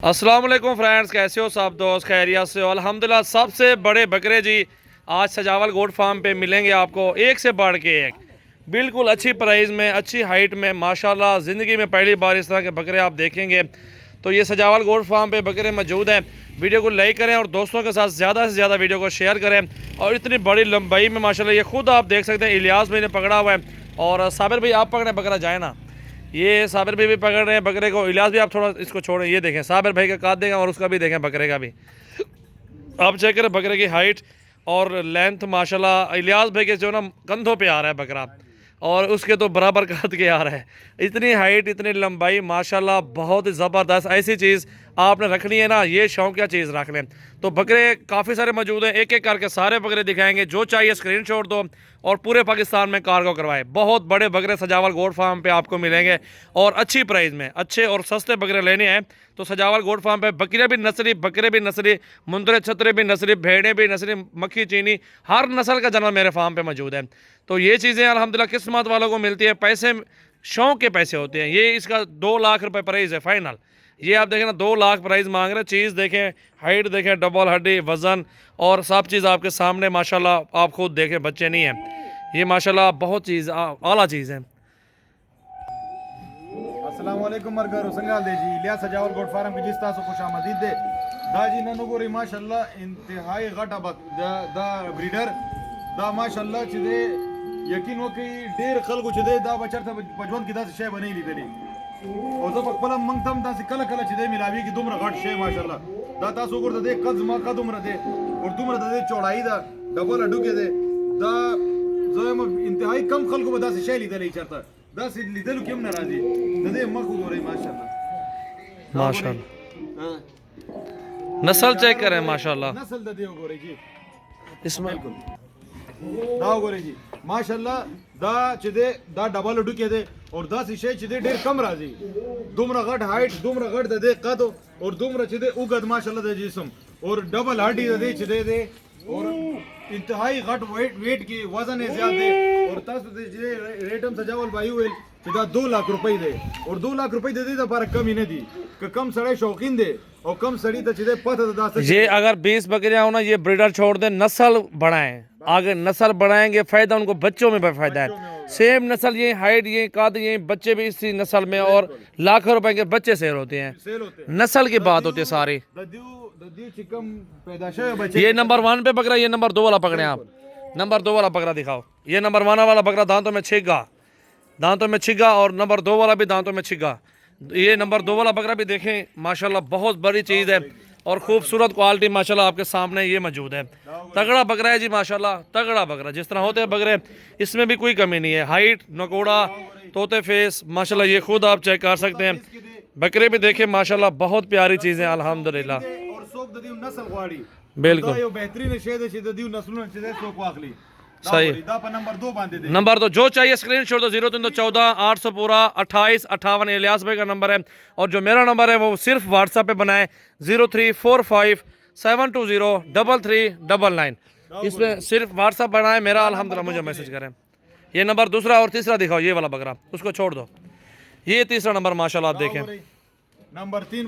अस्सलाम वालेकुम फ्रेंड्स, कैसे हो सब दोस्त? खैरियत से हो? अल्हम्दुलिल्लाह। सबसे बड़े बकरे जी आज सजावल गोट फार्म पे मिलेंगे आपको, एक से बढ़ के एक, बिल्कुल अच्छी प्राइस में, अच्छी हाइट में। माशाल्लाह ज़िंदगी में पहली बार इस तरह के बकरे आप देखेंगे। तो ये सजावल गोट फार्म पे बकरे मौजूद हैं। वीडियो को लाइक करें और दोस्तों के साथ ज़्यादा से ज़्यादा वीडियो को शेयर करें। और इतनी बड़ी लंबाई में माशाल्लाह ये खुद आप देख सकते हैं, इलियास भाई ने पकड़ा हुआ है। और साबिर भाई आप पकड़े बकरा जाए ना, ये साबिर भाई भी पकड़ रहे हैं बकरे को। इलियास भी आप थोड़ा इसको छोड़ें, ये देखें साबिर भाई का काट देगा और उसका भी देखें बकरे का भी। आप चेक करें बकरे की हाइट और लेंथ माशाल्लाह। इलियास भाई के जो ना कंधों पे आ रहा है बकरा और उसके तो बराबर काट के आ रहा है। इतनी हाइट, इतनी लंबाई माशाल्लाह, बहुत ही ज़बरदस्त। ऐसी चीज़ आपने रखनी है ना, ये शौकिया चीज़ रख लें। तो बकरे काफ़ी सारे मौजूद हैं, एक एक करके सारे बकरे दिखाएंगे। जो चाहिए स्क्रीनशॉट दो और पूरे पाकिस्तान में कार्गो करवाए। बहुत बड़े बकरे सजावल गोट फार्म पे आपको मिलेंगे और अच्छी प्राइस में। अच्छे और सस्ते बकरे लेने हैं तो सजावल गोट फार्म पे बकरियाँ भी नस्ली, बकरे भी नस्ली, मुंदरे छतरे भी नस्ली, भेड़ें भी नस्ली, मक्खी चीनी, हर नस्ल का जानवर मेरे फार्म पे मौजूद है। तो ये चीज़ें अल्हम्दुलिल्लाह किस्मत वालों को मिलती है। पैसे शौक के पैसे होते हैं। ये इसका 2 लाख रुपए प्राइस है फाइनल। ये आप देखें ना, 2 लाख प्राइस मांग रहे हैं। चीज़ देखें, हाइट देखें, डबल हड्डी, वज़न और सब चीज़ आपके सामने माशाल्लाह। आप खुद देखें, बच्चे नहीं हैं ये माशाल्लाह, बहुत चीज़ आला चीज़ है। अस्सलाम वालेकुम मरगर संगाल दे जी इलियास सजावल गोट फार्म की जिस तासो खुश आमदीद दे दाजी ननु गोरी माशाल्लाह इंतहाई घटा बक दा ब्रीडर दा माशाल्लाह चिदे यकीन हो कि ढेर खलगु चिदे दा बचर था पजवन की दास शे बनी ली दली और तो पकपला मंगतम दास कल कल चिदे मिलावी की दुमरा घट शे माशाल्लाह दा तासो गोर दे कद मा कदुमरा दे और दुमरा दे चौड़ाई दा डबल अडू के दे दा जोम इंतहाई कम खलगु बदा से शे ली दली चरता दस लिदलु केम नाराजी ददे मखु गोरे माशाल्लाह माशाल्लाह नस्ल चेक करें माशाल्लाह। नस्ल ददे गोरे जी इसमें दा गोरे जी माशाल्लाह दा चिदे दा डबल उडू के दे और 10 इशे चिदे ढेर कम राजी दुमरा गड हाइट दुमरा गड ददे कद और दुमरा चिदे उगद माशाल्लाह दे जिस्म और डबल हड्डी ददे चिदे दे और इंतहाई घट वेट की वजन है ज्यादा और तस रेटम सजावल भाई हुए सीधा 2 लाख रुपए दे और 2 लाख रुपए दे दे तो पर कम ही नहीं दी कि कम सड़े शौकीन दे और कम सड़ी तो सीधे पथ दास। ये अगर 20 बकरियां हो ना, ये ब्रीडर छोड़ दें, नस्ल बढ़ाएं। आगे नस्ल बढ़ाएंगे, फायदा उनको बच्चों में फायदा है। सेम नस्ल, ये हाइट, ये काद, ये बच्चे भी इसी नस्ल में और लाखों रुपए के बच्चे सेल होते हैं। नस्ल की बात होती है सारी। ये नंबर 1 पे बकरा, ये नंबर 2 वाला पकड़े आप। नंबर 2 वाला बकरा दिखाओ। ये नंबर 1 वाला बकरा दांतों में छिगा, दांतों में छिगा, और नंबर 2 वाला भी दांतों में छिगा। ये नंबर 2 वाला बकरा भी देखें माशाल्लाह, बहुत बड़ी चीज़ है और खूबसूरत क्वालिटी माशाल्लाह आपके सामने ये मौजूद है। तगड़ा बकरा है जी माशाल्लाह, तगड़ा बकरा। जिस तरह होते हैं बकरे, इसमें भी कोई कमी नहीं है। हाइट, नकोड़ा, तोते फेस माशाल्लाह, ये खुद आप चेक कर सकते हैं। बकरे भी देखें माशाल्लाह, बहुत प्यारी चीज़ें अल्हम्दुलिल्लाह। बिल्कुल सही। नंबर 2 जो चाहिए स्क्रीन शॉट दो। 0314 800 पूरा 28 58 इलियास भाई का नंबर है। और जो मेरा नंबर है वो सिर्फ व्हाट्सएप पे बनाए 0345 720 3399। इसमें सिर्फ व्हाट्सएप बनाए मेरा, अल्हम्दुलिल्लाह मुझे मैसेज करें। ये नंबर दूसरा और तीसरा दिखाओ। ये वाला बकरा उसको छोड़ दो। ये तीसरा नंबर माशाल्लाह आप देखें, नंबर 3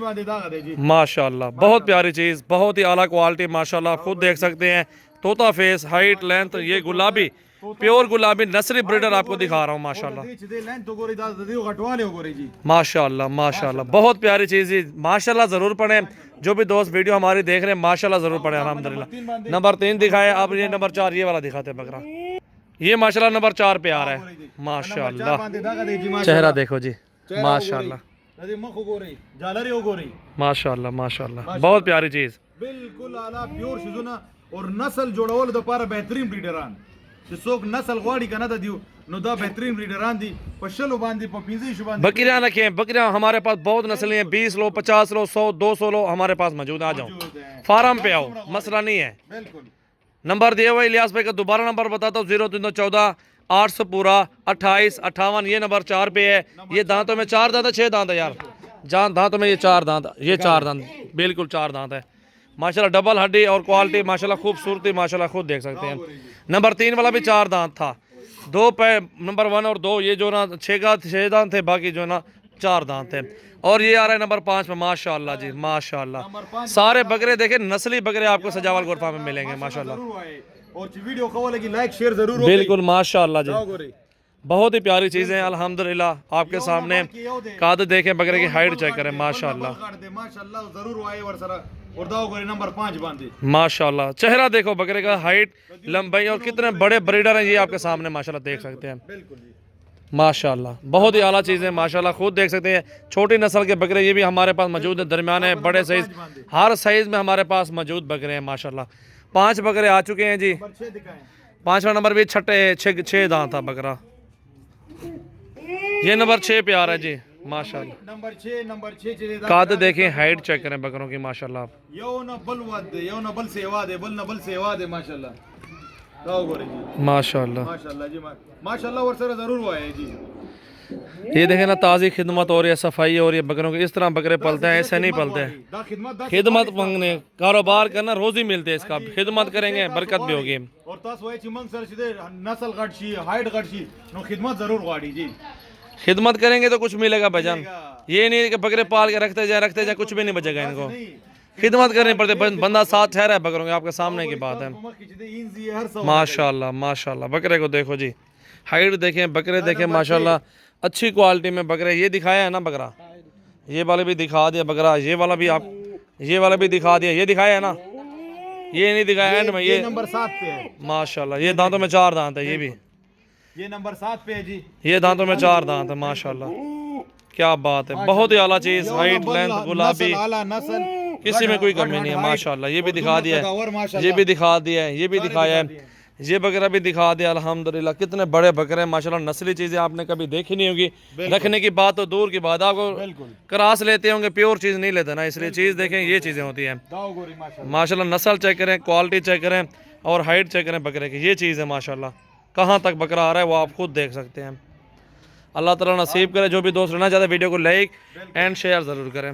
माशाल्लाह बहुत प्यारी चीज़, बहुत ही आला क्वालिटी माशाल्लाह। खुद देख सकते हैं, तोता फेस, हाइट, लेंथ। ये गुलाबी, प्योर गुलाबी नस्ली ब्रीडर आपको दिखा रहा हूँ माशाल्लाह। माशाल्लाह माशाल्लाह बहुत प्यारी चीज़ है माशाल्लाह। ज़रूर पढ़ें, जो भी दोस्त वीडियो हमारी देख रहे हैं माशाल्लाह ज़रूर पढ़ें अल्हम्दुलिल्लाह। नंबर 3 दिखाए आप। ये नंबर 4 ये वाला दिखाते बकरा। ये माशाल्लाह नंबर 4 पे आ रहा है माशाल्लाह। चेहरा देखो जी माशाल्लाह माशाल्लाह माशाल्लाह, बहुत प्यारी चीज़, बिल्कुल आला प्योर शिजुना और नस्ल जोड़ावल द पारा बेहतरीन ब्रीडरान जिसोक नस्ल गवाड़ी का ना दियो नो दा बेहतरीन ब्रीडरान दी पशलो बांधी पपीजी शुबान बकरियां रखें। बकरियां हमारे पास बहुत नस्लें हैं, 20 लो, 50 लो, 100 200 लो हमारे पास मौजूद। आ जाओ फार्म पे आओ, मसला नहीं है। बिल्कुल नंबर दिया हुआ इलियास भाई का, दोबारा नंबर बताता हूँ 0314 800 पूरा 28 58। ये नंबर 4 पे है। ये दांतों में 4 दांत है, 6 दांत है यार जान, दांतों में ये 4 दांत, ये 4 दांत, बिल्कुल 4 दांत है माशाल्लाह। डबल हड्डी और क्वालिटी माशाल्लाह, खूबसूरती माशाल्लाह, खुद देख सकते हैं। नंबर 3 वाला भी 4 दांत था। 2 पे नंबर 1 और 2 ये जो ना 6 दांत थे, बाकी जो ना 4 दांत है। और ये आ रहा है नंबर 5 में, माशाल्लाह जी माशाल्लाह। नंबर 5 सारे बकरे देखे नस्ली बकरे आपको सजावल गोट फार्म में मिलेंगे माशाल्लाह। जरूर आए और वीडियो कवर लगी लाइक शेयर जरूर हो बिल्कुल माशाल्लाह जी, जाओ गोरे बहुत ही प्यारी चीज़ें हैं अल्हम्दुलिल्लाह। आपके सामने काद देखें, बकरे की हाइट चेक करें माशाल्लाह माशाल्लाह जरूर आए और सरा और दाओ गोरे नंबर 5 बांधे माशाल्लाह। चेहरा देखो बकरे का, हाइट लंबाई और कितने बड़े ब्रीडर हैं ये आपके सामने माशाल्लाह देख सकते हैं बिल्कुल जी। माशाल्लाह। बहुत ही आला चीज़ है माशाल्लाह, खुद देख सकते हैं। छोटी नस्ल के बकरे ये भी हमारे पास मौजूद है, दरमियाने बड़े साइज, हर साइज में हमारे पास मौजूद बकरे हैं माशाल्लाह। 5 बकरे आ चुके हैं जी। नंबर 6 दिखाएं। 5वां नंबर भी छः दांत था बकरा, ये नंबर 6 पे आ रहा है जी माशाल्लाह। नंबर 6 चले काद देखें, हाइट चेक करें बकरों की माशाल्लाह आप। यो न बलवद यो न बल सेवा दे बल न बल सेवा दे माशाल्लाह दाओ गोरे जी माशाल्लाह माशाल्लाह जी माशाल्लाह और सरा जरूर हुआ है जी। ये देखें ना, ताज़ी खिदमत हो रही है, सफाई हो रही है बकरों की। इस तरह बकरे पलते हैं, ऐसे नहीं पलते हैं। दा खिदमत खिदमत मांगने, कारोबार करना, रोजी मिलते है इसका। खिदमत करेंगे बरकत भी होगी। और तास वही चिमंग सर सीधे नस्ल गटशी हाइट गटशी नो खिदमत जरूर गाड़ी जी। खिदमत करेंगे तो कुछ मिलेगा भाईजान। ये नहीं कि बकरे पाल के रखते जाए कुछ भी नहीं बचेगा इनको। खिदमत करनी पड़ती है, बंदा साथ ठहरा है बकरों के, आपके सामने की बात है माशाल्लाह माशाल्लाह। बकरे को देखो जी, हाइट देखें, बकरे देखें माशाल्लाह, अच्छी क्वालिटी में बकरे। ये दिखाया है ना बकरा, ये वाला भी दिखा दिया बकरा, ये वाला भी आप, ये वाला भी दिखा दिया, ये दिखाया है ना, ये नहीं दिखाया एंड में। ये नंबर 7 पे है माशाल्लाह, ये दांतों में 4 दांत है, ये भी ये नंबर 7 पे है जी। ये दांतों में 4 दांत है माशाल्लाह। क्या बात है, बहुत ही आला चीज, हाइट लेंथ गुलाबी, आला नस्ल किसी में कोई कमी नहीं है माशाल्लाह। ये भी दिखा दिया है, ये भी दिखा दिया है, ये भी दिखाया है, ये बकरा भी दिखा दिया अल्हम्दुलिल्लाह। कितने बड़े बकरे हैं माशाल्लाह, नस्ली चीज़ें आपने कभी देखी नहीं होगी। रखने की बात तो दूर की बात, आपको क्रास लेते होंगे, प्योर चीज़ नहीं लेते ना, इसलिए चीज़ देखें, ये चीज़ें होती हैं माशाल्लाह। नस्ल चेक करें, क्वालिटी चेक करें और हाइट चेक करें बकरे की, ये चीज़ है माशाल्लाह। कहाँ तक बकरा आ रहा है वो आप खुद देख सकते हैं। अल्लाह ताला नसीब करे, जो भी दोस्त रहना चाहते वीडियो को लाइक एंड शेयर ज़रूर करें।